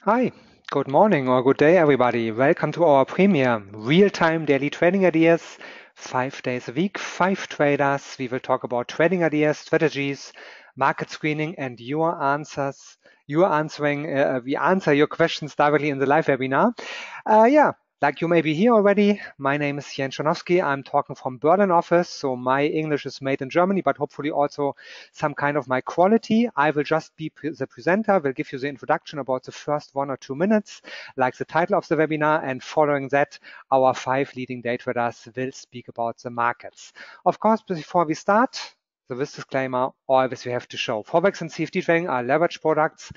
Hi, good morning or good day, everybody. Welcome to our premiere, real-time daily trading ideas, 5 days a week, 5 traders. We will talk about trading ideas, strategies, market screening, and your answers. We answer your questions directly in the live webinar. Like you may be here already, my name is Jens Schonowski. I'm talking from Berlin office, so my English is made in Germany, but hopefully also some kind of my quality. I will just be the presenter, will give you the introduction about the first 1 or 2 minutes, like the title of the webinar, and following that, our 5 leading day traders will speak about the markets. Of course, before we start, this disclaimer, always we have to show. Forex and CFD trading are leverage products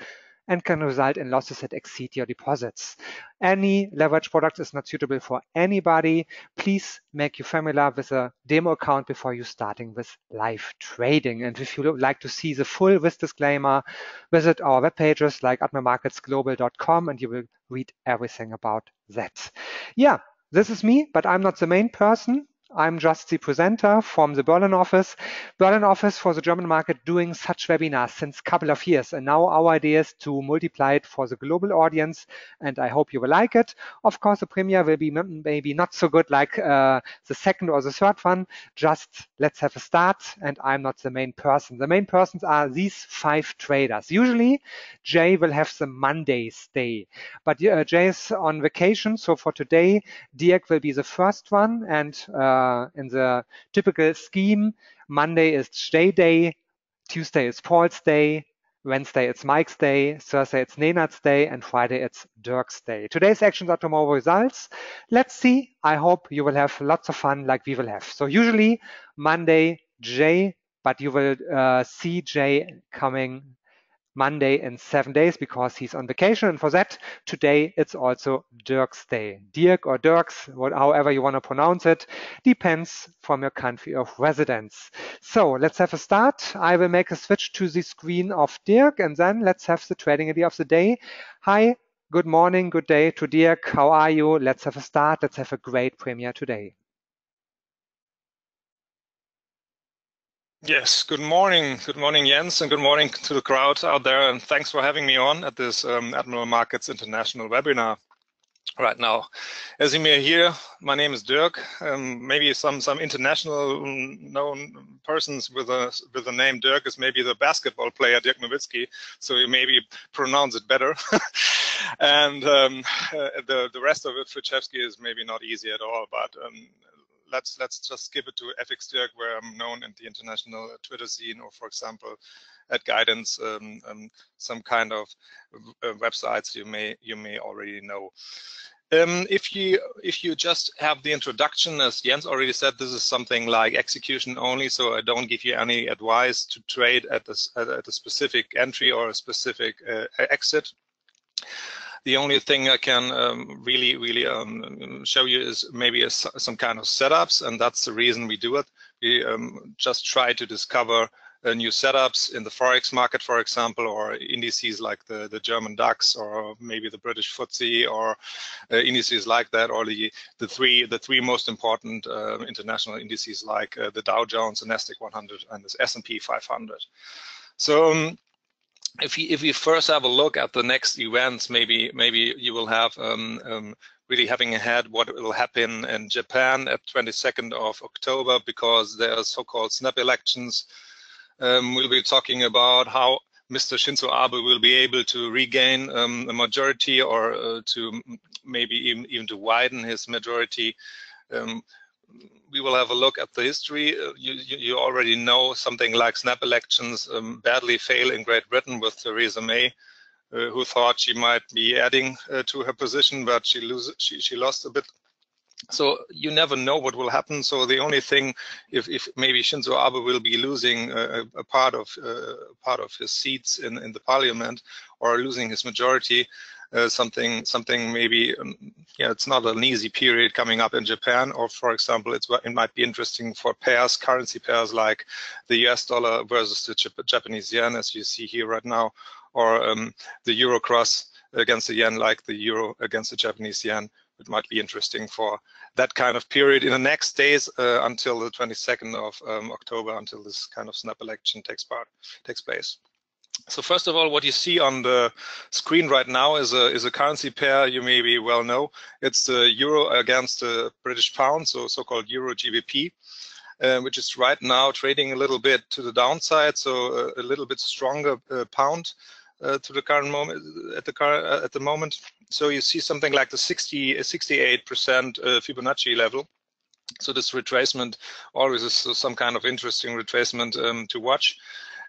and can result in losses that exceed your deposits. Any leverage product is not suitable for anybody. Please make you familiar with a demo account before you starting with live trading. And if you would like to see the full risk disclaimer, visit our web pages like admiralmarketsglobal.com and you will read everything about that. Yeah, this is me, but I'm not the main person. I'm just the presenter from the Berlin office. Berlin office for the German market doing such webinars since a couple of years. And now our idea is to multiply it for the global audience. And I hope you will like it. Of course, the premiere will be maybe not so good like the second or the third one. Just let's have a start. And I'm not the main person. The main persons are these 5 traders. Usually, Jay will have the Monday's day. But Jay is on vacation. So for today, Dirk will be the first one. And in the typical scheme, Monday is Jay Day, Tuesday is Paul's Day, Wednesday it's Mike's Day, Thursday it's Nenad's Day, and Friday it's Dirk's Day. Today's actions are tomorrow results. Let's see. I hope you will have lots of fun like we will have. So usually Monday, Jay, but you will see Jay coming Monday in 7 days because he's on vacation. And for that, today it's also Dirk's Day. Dirk or Dirks, however you want to pronounce it, depends from your country of residence. So let's have a start. I will make a switch to the screen of Dirk and then let's have the trading idea of the day. Hi, good morning, good day to Dirk. How are you? Let's have a start. Let's have a great premiere today. Yes, good morning, Jens, and good morning to the crowd out there, and thanks for having me on at this Admiral Markets International webinar right now. As you may hear, my name is Dirk. Maybe some international known persons with the name Dirk is maybe the basketball player Dirk Nowitzki, so you maybe pronounce it better. And the rest of it, Frichevsky, is maybe not easy at all, but let's just skip it to FX Dirk, where I'm known in the international Twitter scene, or for example, at Guidance, some kind of websites you may already know. If you just have the introduction, as Jens already said, this is something like execution only, so I don't give you any advice to trade at a specific entry or a specific exit. The only thing I can really show you is maybe some kind of setups, and that's the reason we do it. We just try to discover new setups in the Forex market, for example, or indices like the German DAX, or maybe the British FTSE, or indices like that, or the three most important international indices like the Dow Jones, the Nasdaq 100, and the S&P 500. So if we first have a look at the next events, maybe you will have really having ahead what will happen in Japan at 22nd of October, because there are so-called snap elections. We'll be talking about how Mr. Shinzo Abe will be able to regain a majority, or to maybe even to widen his majority. We will have a look at the history. You already know something like snap elections badly fail in Great Britain with Theresa May, who thought she might be adding to her position, but she lost a bit. So you never know what will happen. So the only thing, if maybe Shinzo Abe will be losing a part of his seats in the parliament, or losing his majority, something maybe it's not an easy period coming up in Japan. Or for example, it might be interesting for currency pairs like the US dollar versus the Japanese yen, as you see here right now, or the euro cross against the yen, like the euro against the Japanese yen. It might be interesting for that kind of period in the next days until the 22nd of October, until this kind of snap election takes place. So first of all, what you see on the screen right now is a currency pair you maybe well know. It's the euro against the British pound, so-called EURGBP, which is right now trading a little bit to the downside, so a little bit stronger pound to the current moment at the moment. So you see something like the 68% Fibonacci level. So this retracement always is some kind of interesting retracement to watch.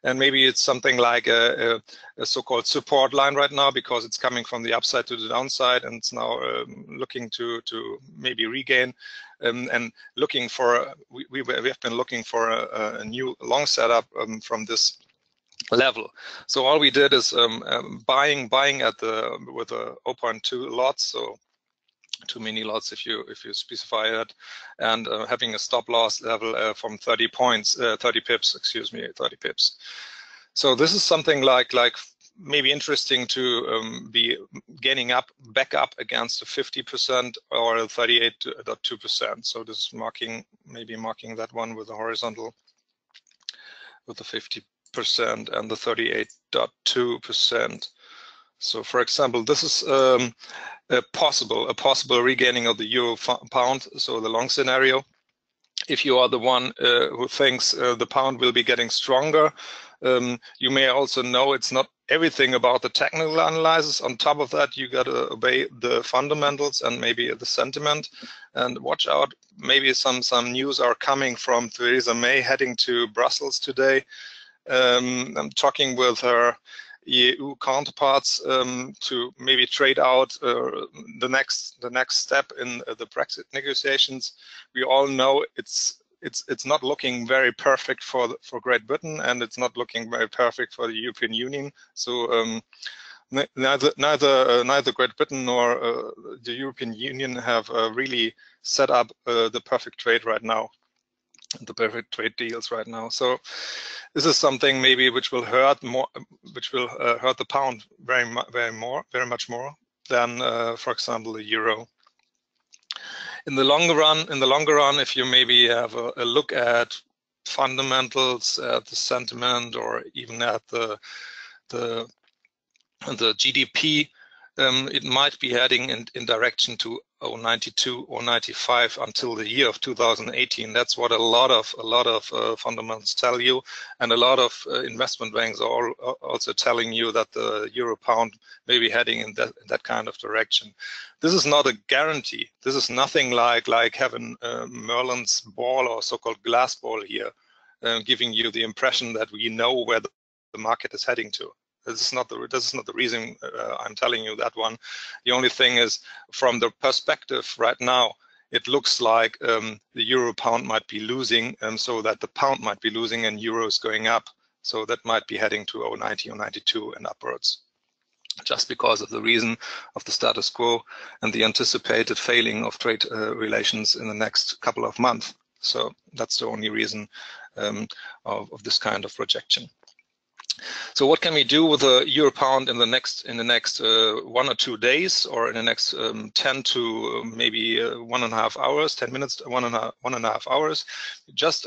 And maybe it's something like a so-called support line right now, because it's coming from the upside to the downside, and it's now looking to maybe regain and looking for. We have been looking for a new long setup from this level. So all we did is buying at the with a 0.2 lots, so too many lots if you specify it, and having a stop loss level from 30 pips, excuse me, 30 pips. So this is something like maybe interesting to be gaining back up against a 50% or a 38.2%. So this is maybe marking that one with a horizontal with the 50% and the 38.2%. So for example, this is a possible regaining of the euro pound, so the long scenario. If you are the one who thinks the pound will be getting stronger, you may also know it's not everything about the technical analysis. On top of that, you got to obey the fundamentals and maybe the sentiment. And watch out, maybe some news are coming from Theresa May heading to Brussels today. I'm talking with her EU counterparts to maybe trade out the next step in the Brexit negotiations. We all know it's not looking very perfect for Great Britain, and it's not looking very perfect for the European Union. So neither Great Britain nor the European Union have really set up the perfect trade right now, the perfect trade deals right now. So this is something maybe which will hurt more, hurt the pound very much more than, for example, the euro. In the longer run, if you maybe have a look at fundamentals, at the sentiment, or even at the GDP, it might be heading in direction to 0.92 or 95 until the year of 2018. That's what a lot of fundamentals tell you, and a lot of investment banks are also telling you that the euro pound may be heading in that kind of direction. This is not a guarantee. This is nothing like having Merlin's ball or so-called glass ball here, giving you the impression that we know where the market is heading to. This is not the reason I'm telling you that one. The only thing is, from the perspective right now, it looks like the euro pound might be losing, so that the pound might be losing and euro is going up. So that might be heading to 0.90 or 92 and upwards, just because of the reason of the status quo and the anticipated failing of trade relations in the next couple of months. So that's the only reason of this kind of projection. So what can we do with the euro pound in the next 1 or 2 days, or in the next 10 to maybe 1.5 hours, 10 minutes, 1.5 hours? Just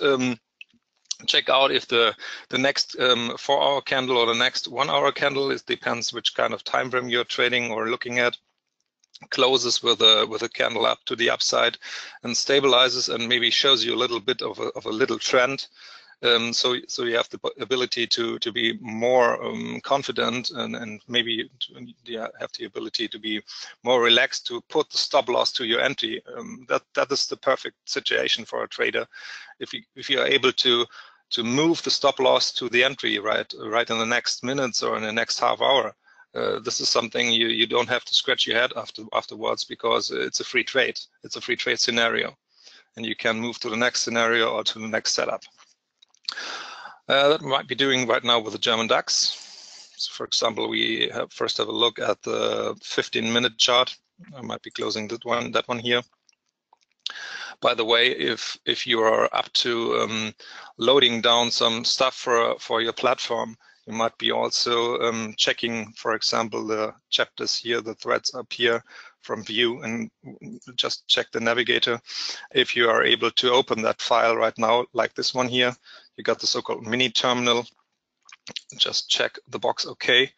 check out if the next 4-hour candle or the next 1-hour candle, it depends which kind of time frame you're trading or looking at, closes with a candle up to the upside and stabilizes and maybe shows you a little bit of a little trend. So you have the ability to be more confident and maybe have the ability to be more relaxed, to put the stop loss to your entry. That is the perfect situation for a trader. If you are able to move the stop loss to the entry right in the next minutes or in the next half hour, this is something you don't have to scratch your head afterwards, because it's a free trade. It's a free trade scenario, and you can move to the next scenario or to the next setup. That might be doing right now with the German DAX. So for example, we first have a look at the 15-minute chart. I might be closing that one here. By the way, if you are up to loading down some stuff for your platform, you might be also checking, for example, the chapters here, the threads up here from view, and just check the navigator. If you are able to open that file right now, like this one here, you got the so-called mini terminal. just check the box OK,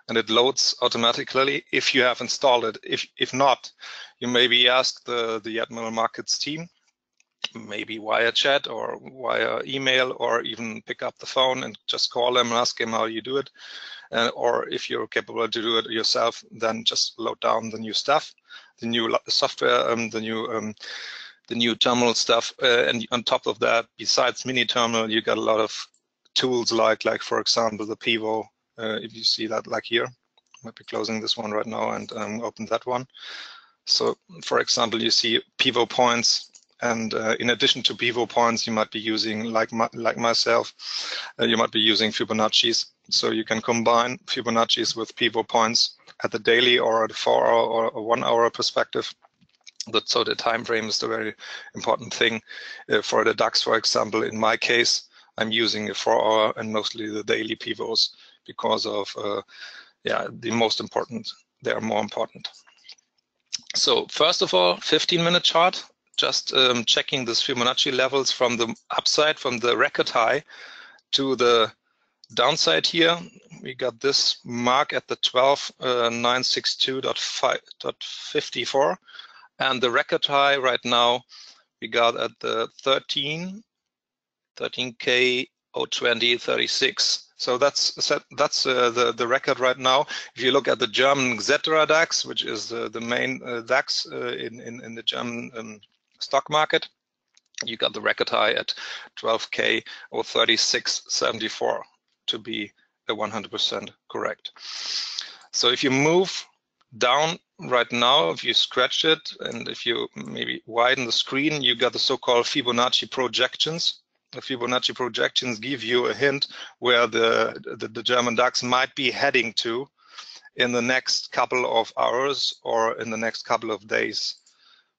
and it loads automatically if you have installed it. If not, you maybe ask the Admiral Markets team, maybe via chat or via email, or even pick up the phone and just call them and ask them how you do it. Or if you're capable to do it yourself, then just load down the new stuff, the new software, the new terminal stuff, and on top of that, besides mini terminal, you got a lot of tools like for example the pivot. If you see that, like here, I might be closing this one right now and open that one. So for example, you see pivot points, and in addition to pivot points, you might be using, like myself, you might be using Fibonacci's. So you can combine Fibonacci's with pivot points at the daily or at a 4-hour or a 1-hour perspective. So the time frame is the very important thing. For the DAX, for example, in my case, I'm using a 4-hour and mostly the daily pivots because of the most important. They are more important. So first of all, 15-minute chart. Just checking this Fibonacci levels from the upside, from the record high to the downside here. We got this mark at the 12,962.54, and the record high right now we got at the 13K020.36. So that's the record right now. If you look at the German Xetra DAX, which is the main DAX in the German stock market, you got the record high at 12K036.74 to be 100% correct. So if you move down right now, if you scratch it and if you maybe widen the screen, you got the so-called Fibonacci projections. The Fibonacci projections give you a hint where the German DAX might be heading to in the next couple of hours or in the next couple of days.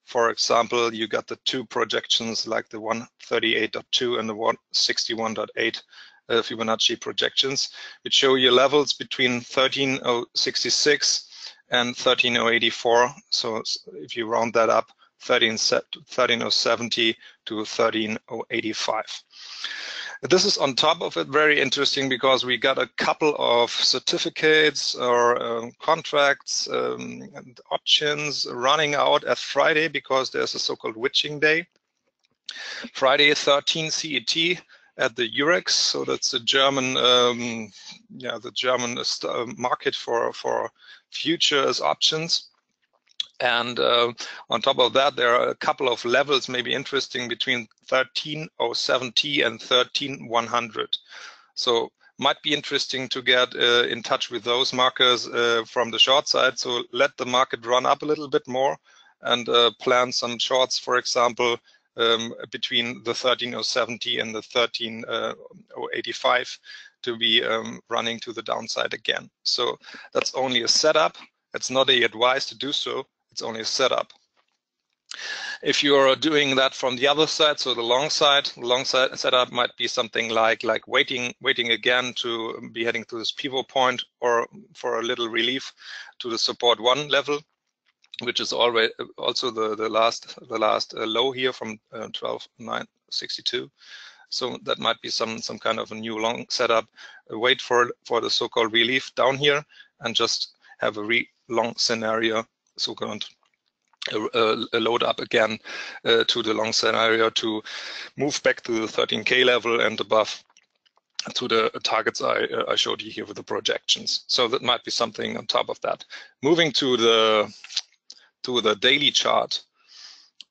For example, you got the two projections like the 138.2 and the 161.8 Fibonacci projections, which show you levels between 13,066 and 13,084. So if you round that up, 13,070 to 13,085. This is on top of it very interesting because we got a couple of certificates or contracts and options running out at Friday because there's a so-called witching day. Friday 13 CET at the Eurex, so that's the German, the German market for futures options. And on top of that, there are a couple of levels maybe interesting between 13,070 and 13,100. So might be interesting to get in touch with those markers from the short side. So let the market run up a little bit more and plan some shorts, for example, between the 13,070 and the 13,085 to be running to the downside again. So that's only a setup. It's not an advice to do so. It's only a setup. If you're doing that from the other side, so the long side setup might be something like waiting again to be heading to this pivot point, or for a little relief to the support 1 level, which is already also the last low here from 12,962. So that might be some kind of a new long setup. Wait for the so-called relief down here and just have a long scenario, so-called load up again to the long scenario to move back to the 13K level and above to the targets I showed you here with the projections. So that might be something on top of that. Moving to the daily chart,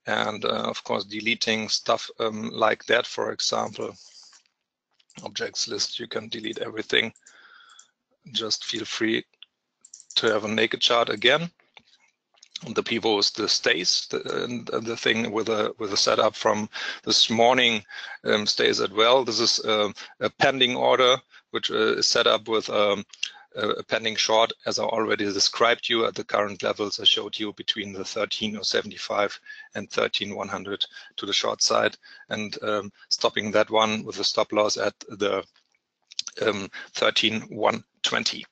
and of course deleting stuff like that. For example, objects list, you can delete everything. Just feel free to have a naked chart again. The pivot is the stays, the thing with a setup from this morning stays as well. This is a pending order, which is set up with a pending short, as I already described you at the current levels I showed you between the 13,075 and 13,100 to the short side, and stopping that one with a stop loss at the 13,120.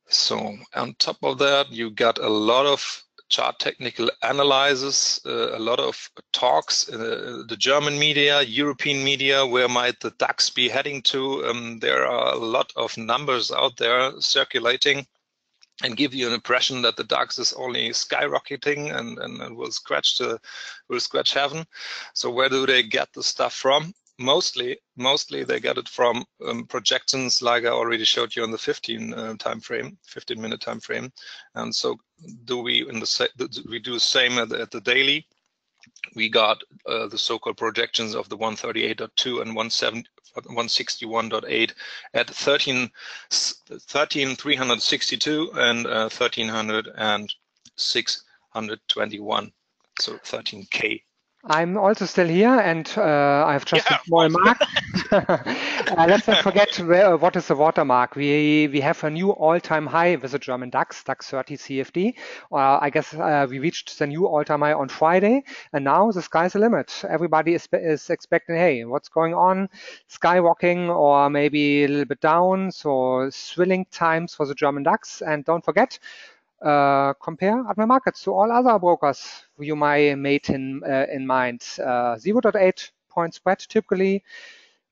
So on top of that, you got a lot of chart technical analysis, a lot of talks in the German media, European media, where might the DAX be heading to. There are a lot of numbers out there circulating and give you an impression that the DAX is only skyrocketing and will scratch heaven. So where do they get the stuff from? Mostly they get it from projections, like I already showed you on the 15-minute time frame. And so we do the same at the daily. We got the so-called projections of the 138.2 and 161.8 at 13,362 and 13,621, so 13K. I'm also still here, and I have just a small mark. Let's not forget what is the watermark. We have a new all-time high with the German DAX30 CFD. I guess we reached the new all-time high on Friday, and now the sky's the limit. Everybody is expecting, hey, what's going on? Skywalking or maybe a little bit down, so thrilling times for the German DAX. And don't forget, compare Admiral Markets to all other brokers you might made in mind. 0.8 point spread typically,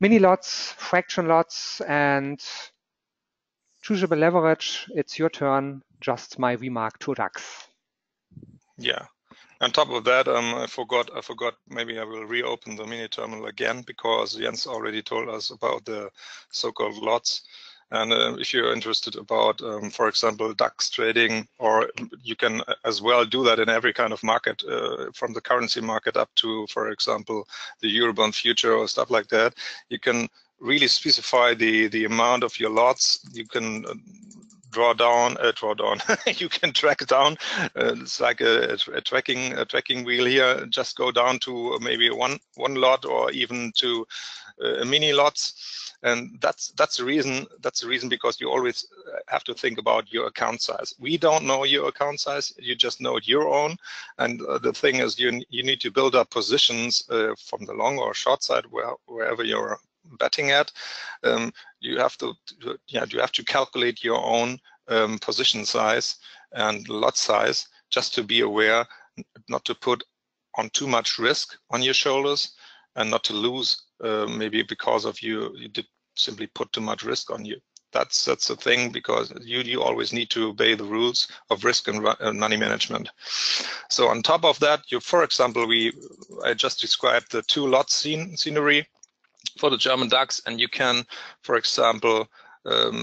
mini lots, fraction lots, and choosable leverage. It's your turn. Just my remark to DAX. Yeah. On top of that, I forgot. Maybe I will reopen the mini terminal again, because Jens already told us about the so-called lots. And if you're interested about, for example, DAX trading, or you can as well do that in every kind of market, from the currency market up to, for example, the Eurobond future or stuff like that, you can really specify the amount of your lots. You can draw down. You can track down. It's like a tracking wheel here. Just go down to maybe one lot, or even to mini lots. And that's the reason. That's the reason, because you always have to think about your account size. We don't know your account size. You just know your own. And the thing is, you need to build up positions from the long or short side, wherever you're betting at. You have to calculate your own position size and lot size, just to be aware, not to put on too much risk on your shoulders, and not to lose maybe because of you did simply put too much risk on you. That's the thing, because you always need to obey the rules of risk and money management. So on top of that, for example, I just described the two lot scenery for the German DAX, and you can, for example,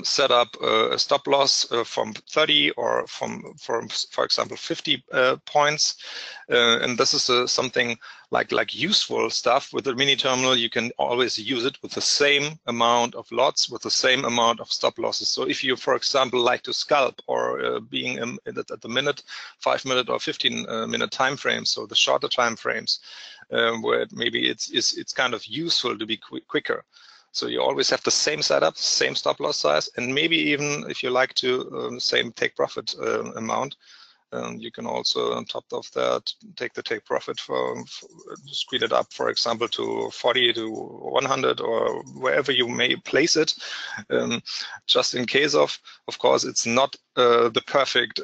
set up a stop loss from 30 or from for example 50 points, and this is something like useful stuff. With the mini terminal, you can always use it with the same amount of lots, with the same amount of stop losses. So if you, for example, like to scalp, or being at the minute, 5-minute or 15-minute time frames, so the shorter time frames, where maybe it's kind of useful to be quicker. So you always have the same setup, same stop loss size, and maybe even if you like to same take profit amount, you can also, on top of that, take the take profit speed it up, for example, to 40 to 100, or wherever you may place it, just in case of course, it's not the perfect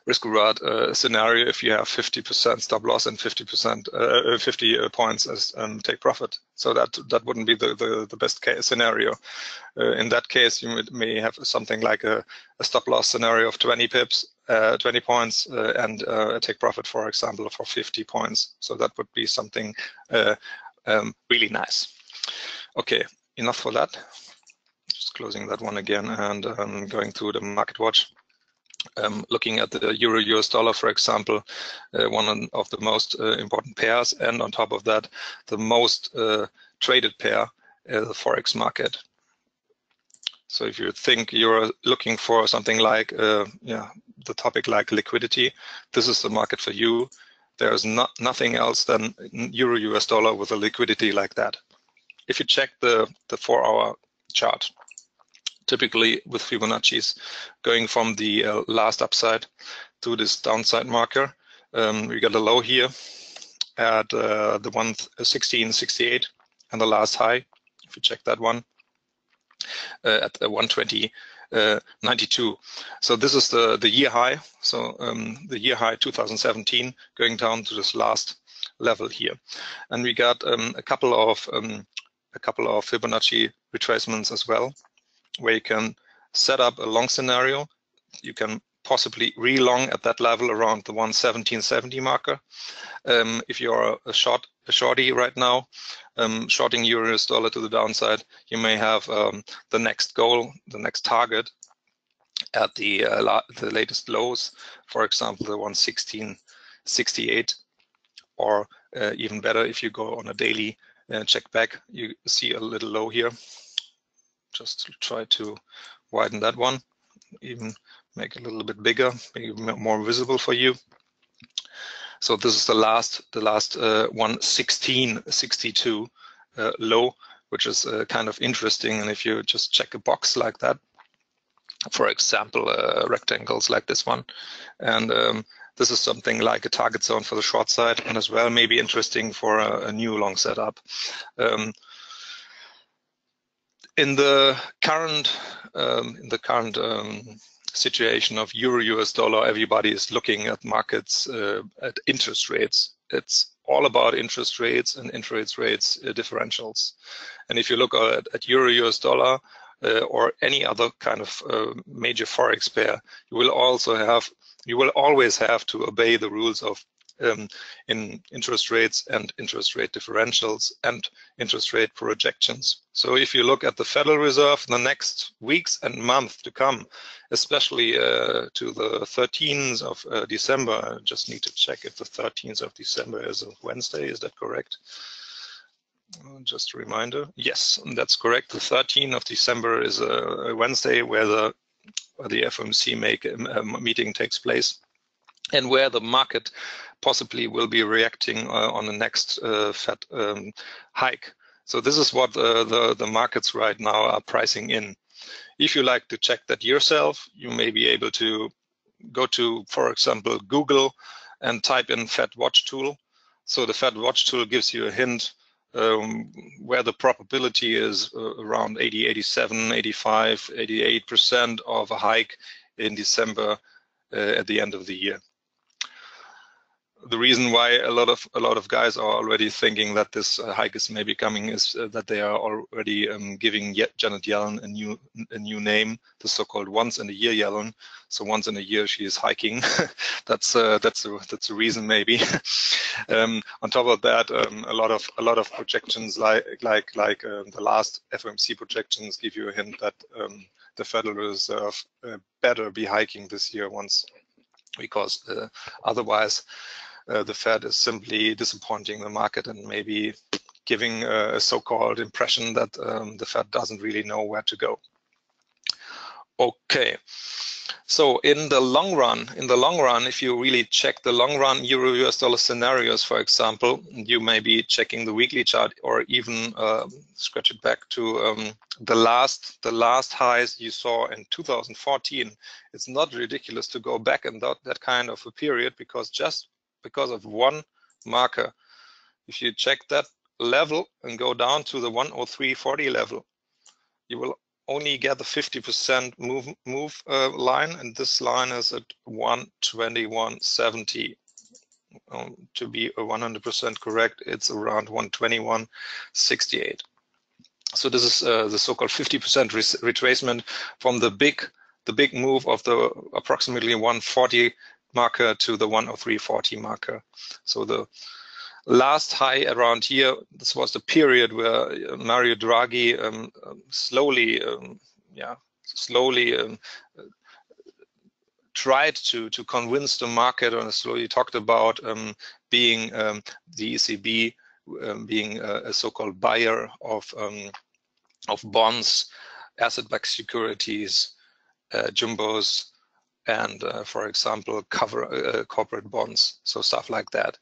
risk reward scenario if you have 50% stop loss and 50 points as take profit. So that wouldn't be the best case scenario. In that case, you may have something like a stop loss scenario of 20 pips, 20 points, and a take profit, for example, for 50 points. So that would be something really nice. Okay, enough for that. Just closing that one again, and going to the market watch. Looking at the Euro-US dollar, for example, one of the most important pairs, and on top of that, the most traded pair, the Forex market. So if you think you're looking for something like, the topic like liquidity, this is the market for you. There's nothing else than Euro-US dollar with a liquidity like that. If you check the 4-hour chart, typically with Fibonacci's going from the last upside to this downside marker, we got a low here at the 116.68, and the last high, if you check that one, at the 120 92. So this is the year high. So the year high 2017 going down to this last level here, and we got a couple of Fibonacci retracements as well, where you can set up a long scenario. You can possibly re-long at that level around the 117.70 marker. If you are a shorty right now, shorting EUR/US dollar to the downside, you may have the next goal, the next target at the latest lows, for example, the 116.68, or even better, if you go on a daily check back, you see a little low here. Just to try to widen that one, even make it a little bit bigger, maybe more visible for you. So this is the last 116.62 low, which is kind of interesting. And if you just check a box like that, for example, rectangles like this one, and this is something like a target zone for the short side, and as well maybe interesting for a new long setup. In the current situation of Euro/US dollar, everybody is looking at markets, at interest rates. It's all about interest rates and interest rates differentials. And if you look at Euro/US dollar or any other kind of major forex pair, you will always have to obey the rules of in interest rates and interest rate differentials and interest rate projections. So if you look at the Federal Reserve the next weeks and months to come, especially to the 13th of December, I just need to check if the 13th of December is a Wednesday, is that correct? Just a reminder, yes, that's correct. The 13th of December is a Wednesday where the FOMC meeting takes place, and where the market possibly will be reacting on the next Fed hike. So this is what the markets right now are pricing in. If you like to check that yourself, you may be able to go to, for example, Google and type in Fed Watch Tool. So the Fed Watch Tool gives you a hint where the probability is around 80, 87, 85, 88% of a hike in December at the end of the year. The reason why a lot of guys are already thinking that this hike is maybe coming is that they are already giving Janet Yellen a new name, the so-called once in a year Yellen. So once in a year she is hiking. that's the reason maybe. On top of that, a lot of projections like the last FOMC projections give you a hint that the Federal Reserve better be hiking this year once, because otherwise the Fed is simply disappointing the market and maybe giving a so-called impression that the Fed doesn't really know where to go. Okay, so in the long run, if you really check the long run Euro/US dollar scenarios, for example, you may be checking the weekly chart, or even scratch it back to the last highs you saw in 2014. It's not ridiculous to go back in that kind of a period, because just because of one marker, if you check that level and go down to the 103.40 level, you will only get the 50% move line, and this line is at 121.70. To be 100% correct, it's around 121.68. So this is the so-called 50% retracement from the big move of the approximately 140 marker to the 103.40 marker. So the last high around here, this was the period where Mario Draghi slowly tried to convince the market, and slowly talked about being the ECB being a so-called buyer of bonds, asset-backed securities, jumbos, and for example, corporate bonds, so stuff like that.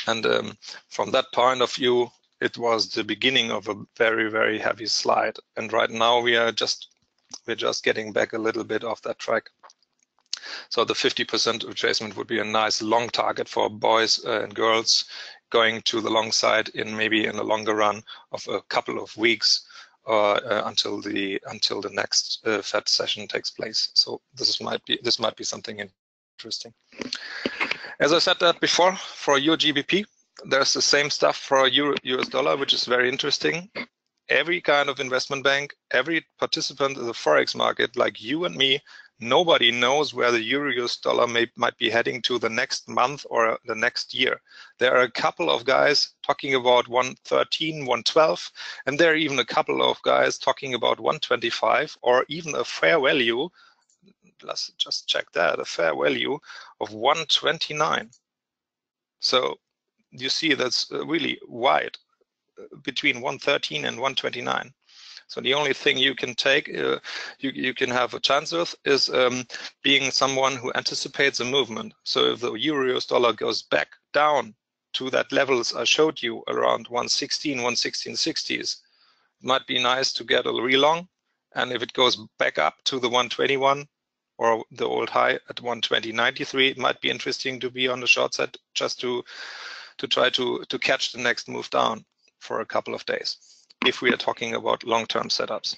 And from that point of view, it was the beginning of a very, very heavy slide. And right now we're just getting back a little bit off that track. So the 50% retracement would be a nice long target for boys and girls going to the long side maybe in a longer run of a couple of weeks until the next Fed session takes place. So this might be something interesting. As I said that before, for EURGBP, there's the same stuff for US dollar, which is very interesting. Every kind of investment bank, every participant in the Forex market, like you and me, nobody knows where the Euro-US dollar might be heading to the next month or the next year. There are a couple of guys talking about 113, 112, and there are even a couple of guys talking about 125 or even a fair value. Let's just check that, a fair value of 129. So you see that's really wide between 113 and 129. So the only thing you can take, you can have a chance with is being someone who anticipates a movement. So if the Euro-US dollar goes back down to that levels I showed you around 116, 116.60s, it might be nice to get a relong. And if it goes back up to the 121 or the old high at 120.93, it might be interesting to be on the short side just to try to catch the next move down for a couple of days. If we are talking about long-term setups,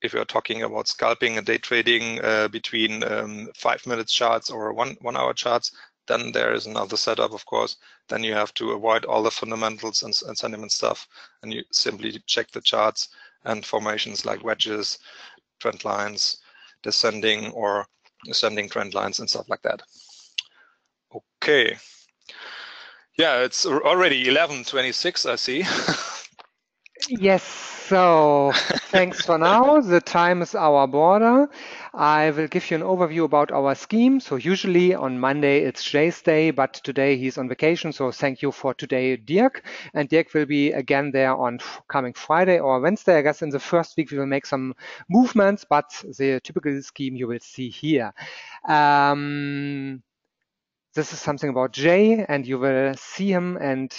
if we are talking about scalping and day trading between 5-minute charts or 1 hour charts, then there is another setup, of course. Then you have to avoid all the fundamentals and sentiment stuff, and you simply check the charts and formations like wedges, trend lines, descending or ascending trend lines and stuff like that. Okay. Yeah, it's already 11:26, I see. Yes, so thanks for now. The time is our border. I will give you an overview about our scheme. So usually on Monday it's Jay's day, but today he's on vacation. So thank you for today, Dirk. And Dirk will be again there on coming Friday or Wednesday. I guess in the first week we will make some movements, but the typical scheme you will see here. This is something about Jay, and you will see him and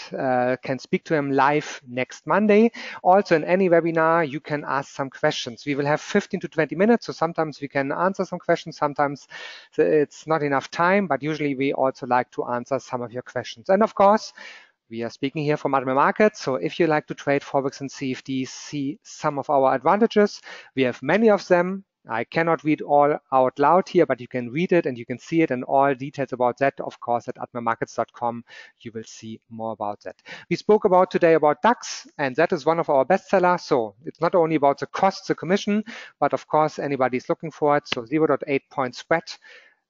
can speak to him live next Monday. Also, in any webinar, you can ask some questions. We will have 15 to 20 minutes, so sometimes we can answer some questions. Sometimes it's not enough time, but usually we also like to answer some of your questions. And of course, we are speaking here from Admiral Markets, so if you like to trade Forex and CFDs, see some of our advantages. We have many of them. I cannot read all out loud here, but you can read it and you can see it, and all details about that, of course, at admiralmarkets.com. You will see more about that. We spoke about today about DAX, and that is one of our bestsellers. So it's not only about the cost, the commission, but of course, anybody is looking for it. So 0.8 point spread.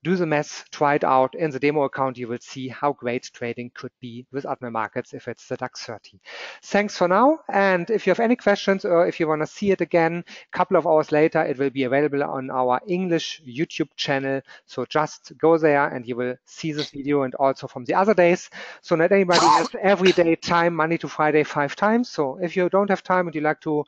Do the math, try it out. In the demo account, you will see how great trading could be with Admiral Markets if it's the DAX30. Thanks for now. And if you have any questions or if you want to see it again, a couple of hours later, it will be available on our English YouTube channel. So just go there and you will see this video and also from the other days. So not anybody has every day time, Monday to Friday, 5 times. So if you don't have time and you like to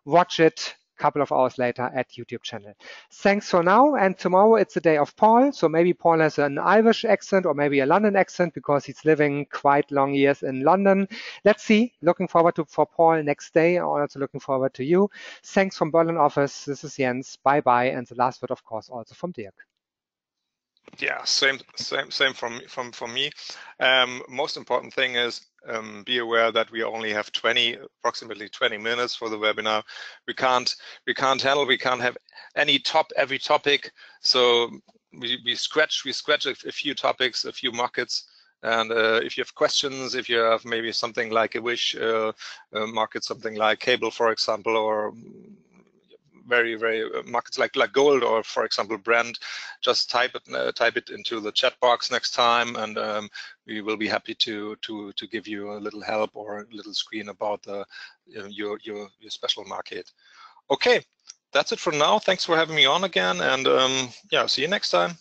watch it, couple of hours later at YouTube channel. Thanks for now, and tomorrow it's the day of Paul, so maybe Paul has an Irish accent or maybe a London accent because he's living quite long years in London. Let's see. Looking forward for Paul next day. I'm also looking forward to you. Thanks from Berlin office. This is Jens. Bye-bye, and the last word, of course, also from Dirk. Yeah, same from me. Most important thing is be aware that we only have approximately 20 minutes for the webinar. We can't have every topic. So we scratch a few topics, a few markets. And if you have questions, if you have maybe something like a wish market, something like cable, for example, or very markets like gold or, for example, Brent, just type it into the chat box next time, and we will be happy to give you a little help or a little screen about your special market. Okay, that's it for now. Thanks for having me on again, and yeah, see you next time.